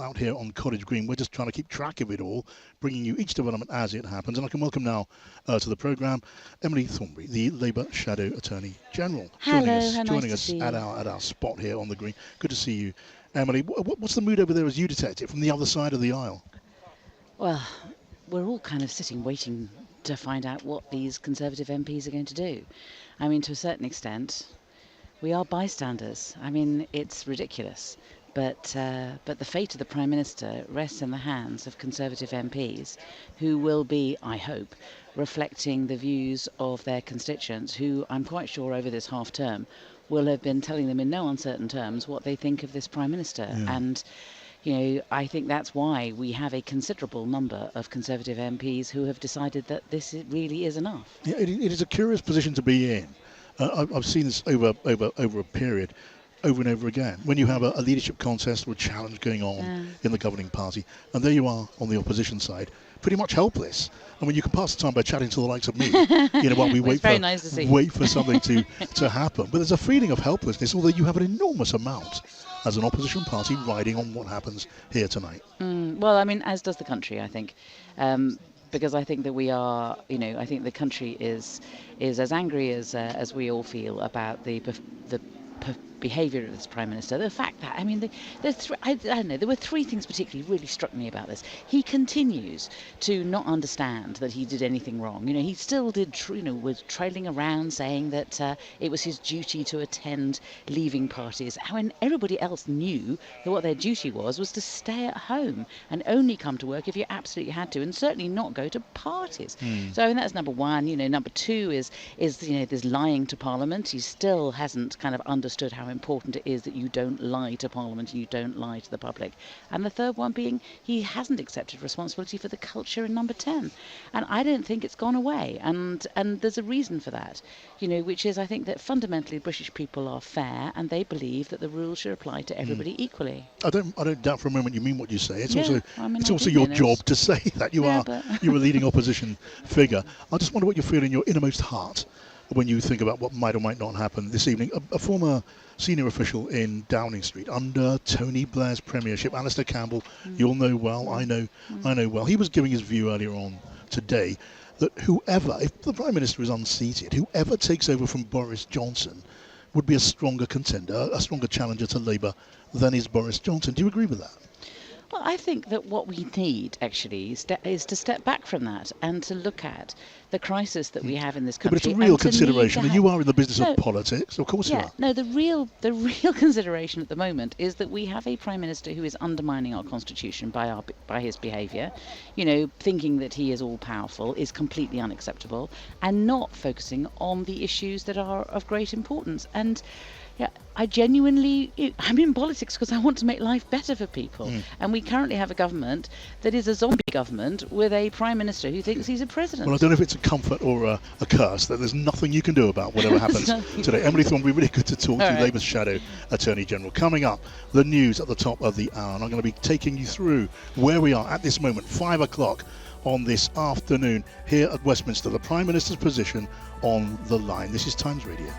out here on Cottage Green. We're just trying to keep track of it all, bringing you each development as it happens. And I can welcome now to the programme Emily Thornberry, the Labour Shadow Attorney General, joining us at our spot here on the Green. Good to see you, Emily. What's the mood over there as you detect it from the other side of the aisle? Well, we're all kind of sitting waiting to find out what these Conservative MPs are going to do. I mean, to a certain extent, we are bystanders. I mean, it's ridiculous. But the fate of the Prime Minister rests in the hands of Conservative MPs who will be, I hope, reflecting the views of their constituents, who I'm quite sure over this half term will have been telling them in no uncertain terms what they think of this Prime Minister. Yeah. And I think that's why we have a considerable number of Conservative MPs who have decided that this really is enough. Yeah, it is a curious position to be in. I've seen this over a period, over and over again. When you have a leadership contest or a challenge going on in the governing party, and there you are on the opposition side, pretty much helpless. I mean, you can pass the time by chatting to the likes of me, while we wait for something to happen. But there's a feeling of helplessness, although you have an enormous amount as an opposition party riding on what happens here tonight. Well, I mean, as does the country, I think. Because I think that we are, I think the country is as angry as we all feel about the behaviour of this Prime Minister. The fact that, I mean, I don't know, there were three things particularly really struck me about this. He continues to not understand that he did anything wrong. He still did, was trailing around saying that it was his duty to attend leaving parties, when everybody else knew that what their duty was to stay at home and only come to work if you absolutely had to, and certainly not go to parties. So I mean, that's number one. Number two is there's lying to Parliament. He still hasn't kind of understood how important it is that you don't lie to Parliament and you don't lie to the public. And the third one being he hasn't accepted responsibility for the culture in number 10. And I don't think it's gone away. And there's a reason for that, which is I think that fundamentally British people are fair and they believe that the rules should apply to everybody equally. I don't doubt for a moment you mean what you say. It's also your job to say that. You're a leading opposition figure. I just wonder what you feel in your innermost heart when you think about what might or might not happen this evening. A former senior official in Downing Street under Tony Blair's premiership, Alistair Campbell, you'll know well, I know well. He was giving his view earlier on today that if the Prime Minister is unseated, whoever takes over from Boris Johnson would be a stronger contender, a stronger challenger to Labour than is Boris Johnson. Do you agree with that? Well, I think that what we need, actually, is to step back from that and to look at the crisis that we have in this country. But it's a real consideration. You are in the business of politics, of course you are. No, the real consideration at the moment is that we have a Prime Minister who is undermining our Constitution by his behaviour. Thinking that he is all-powerful is completely unacceptable, and not focusing on the issues that are of great importance. And I'm in politics because I want to make life better for people. And we currently have a government that is a zombie government with a Prime Minister who thinks he's a president. Well, I don't know if it's a comfort or a curse that there's nothing you can do about whatever happens today. Emily Thornberry, really good to talk to you, Labour's Shadow Attorney General. Coming up, the news at the top of the hour. And I'm going to be taking you through where we are at this moment, 5 o'clock on this afternoon here at Westminster. The Prime Minister's position on the line. This is Times Radio.